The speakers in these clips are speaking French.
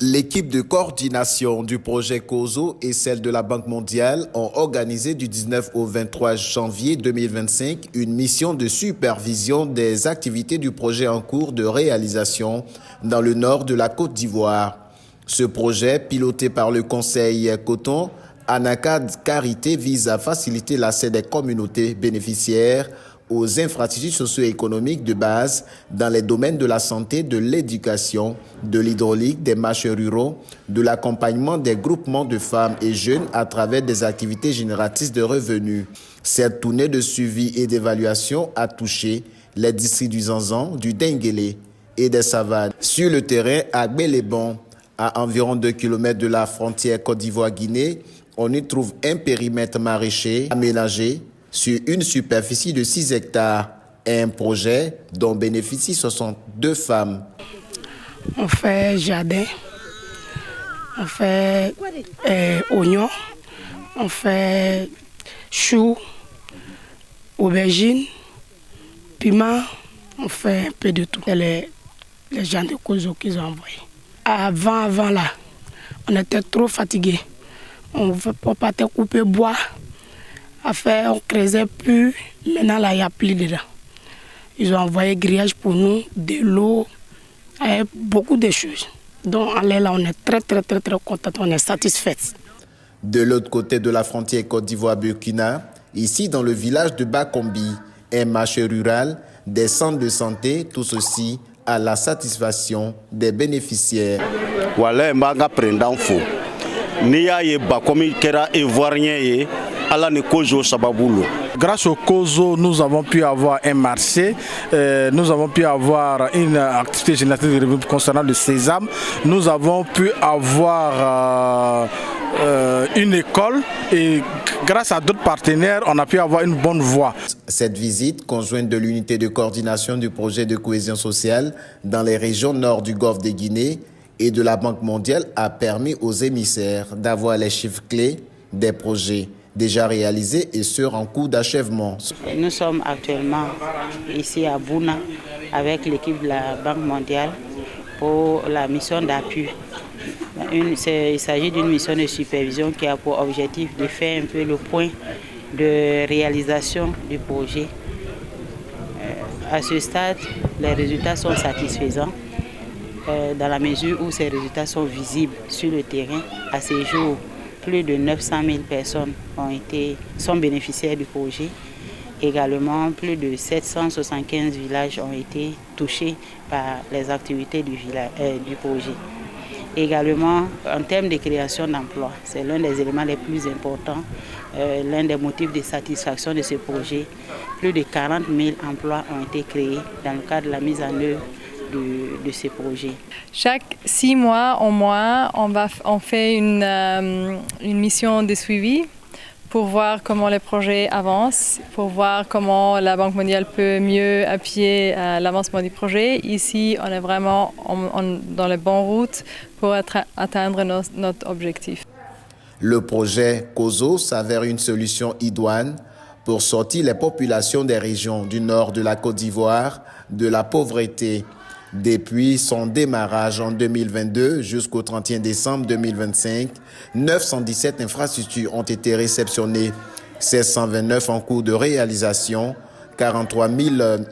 L'équipe de coordination du projet COSO et celle de la Banque mondiale ont organisé du 19 au 23 janvier 2025 une mission de supervision des activités du projet en cours de réalisation dans le nord de la Côte d'Ivoire. Ce projet, piloté par le Conseil Coton, Anacad Carité, vise à faciliter l'accès des communautés bénéficiaires aux infrastructures socio-économiques de base dans les domaines de la santé, de l'éducation, de l'hydraulique, des marchés ruraux, de l'accompagnement des groupements de femmes et jeunes à travers des activités génératrices de revenus. Cette tournée de suivi et d'évaluation a touché les districts du Zanzan, du Denguélé et des Savanes. Sur le terrain, à Gbélébon, à environ 2 km de la frontière Côte d'Ivoire-Guinée, on y trouve un périmètre maraîcher aménagé sur une superficie de 6 hectares, un projet dont bénéficient 62 femmes. On fait jardin, on fait oignons, on fait choux, aubergines, piments, on fait un peu de tout. Les gens de COSO qu'ils ont envoyés. Avant là, on était trop fatigués. On partait couper bois. On ne creusait plus. Maintenant, là, il n'y a plus dedans. Ils ont envoyé grillage pour nous, de l'eau, et beaucoup de choses. Donc, là, on est très contents, on est satisfaits. De l'autre côté de la frontière Côte d'Ivoire-Burkina, ici dans le village de Bakombi, un marché rural, des centres de santé, tout ceci à la satisfaction des bénéficiaires. Voilà, Grâce au COSO, nous avons pu avoir un marché, nous avons pu avoir une activité génératrice de revenus concernant le sésame, nous avons pu avoir une école et grâce à d'autres partenaires, on a pu avoir une bonne voie. Cette visite, conjointe de l'unité de coordination du projet de cohésion sociale dans les régions nord du Golfe de Guinée et de la Banque mondiale, a permis aux émissaires d'avoir les chiffres clés des projets déjà réalisés et ceux en cours d'achèvement. Nous sommes actuellement ici à Bouna avec l'équipe de la Banque mondiale pour la mission d'appui. Il s'agit d'une mission de supervision qui a pour objectif de faire un peu le point de réalisation du projet. À ce stade, les résultats sont satisfaisants dans la mesure où ces résultats sont visibles sur le terrain. À ce jour, plus de 900 000 personnes sont bénéficiaires du projet. Également, plus de 775 villages ont été touchés par les activités du projet. Également, en termes de création d'emplois, c'est l'un des éléments les plus importants, l'un des motifs de satisfaction de ce projet. Plus de 40 000 emplois ont été créés dans le cadre de la mise en œuvre de ce projet. Chaque 6 mois au moins, on fait une mission de suivi pour voir comment les projets avancent, pour voir comment la Banque mondiale peut mieux appuyer l'avancement du projet. Ici, on est vraiment dans la bonne route pour atteindre notre objectif. Le projet COSO s'avère une solution idoine pour sortir les populations des régions du nord de la Côte d'Ivoire de la pauvreté. Depuis son démarrage en 2022 jusqu'au 31 décembre 2025, 917 infrastructures ont été réceptionnées, 729 en cours de réalisation, 43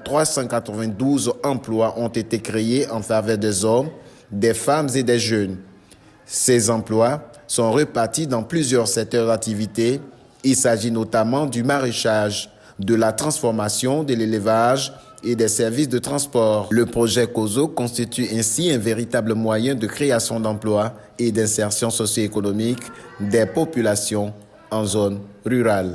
392 emplois ont été créés en faveur des hommes, des femmes et des jeunes. Ces emplois sont répartis dans plusieurs secteurs d'activité. Il s'agit notamment du maraîchage, de la transformation, de l'élevage et des services de transport. Le projet COSO constitue ainsi un véritable moyen de création d'emplois et d'insertion socio-économique des populations en zone rurale.